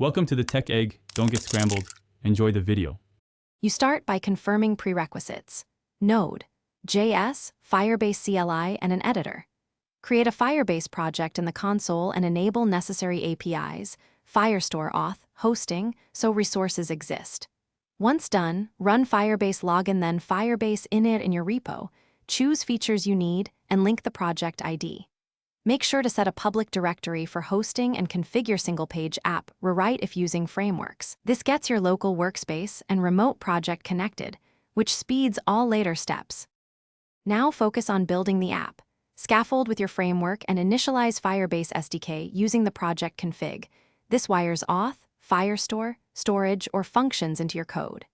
Welcome to the Tech Egg. Don't get scrambled. Enjoy the video. You start by confirming prerequisites: Node, JS, Firebase CLI, and an editor. Create a Firebase project in the console and enable necessary APIs, Firestore auth, hosting, so resources exist. Once done, run Firebase login, then Firebase init in your repo, choose features you need, and link the project ID. Make sure to set a public directory for hosting and configure single-page app rewrite if using frameworks. This gets your local workspace and remote project connected, which speeds all later steps. Now focus on building the app. Scaffold with your framework and initialize Firebase SDK using the project config. This wires auth, Firestore, storage, or functions into your code.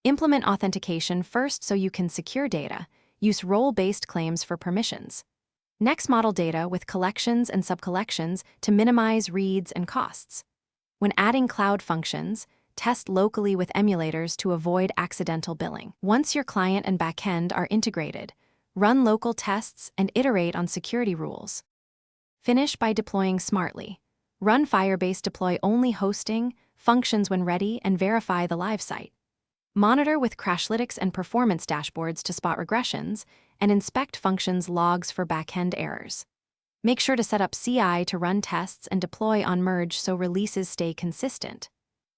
Implement authentication first so you can secure data. Use role-based claims for permissions. Next, model data with collections and subcollections to minimize reads and costs. When adding cloud functions, test locally with emulators to avoid accidental billing. Once your client and backend are integrated, run local tests and iterate on security rules. Finish by deploying smartly. Run Firebase deploy only hosting, functions when ready, and verify the live site. Monitor with Crashlytics and performance dashboards to spot regressions, and inspect functions logs for backend errors. Make sure to set up CI to run tests and deploy on merge so releases stay consistent.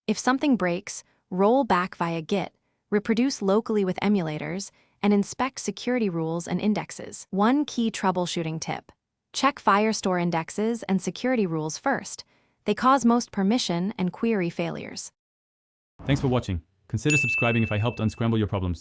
If something breaks, roll back via Git, reproduce locally with emulators, and inspect security rules and indexes. One key troubleshooting tip: check Firestore indexes and security rules first. They cause most permission and query failures. Thanks for watching. Consider subscribing if I helped unscramble your problems.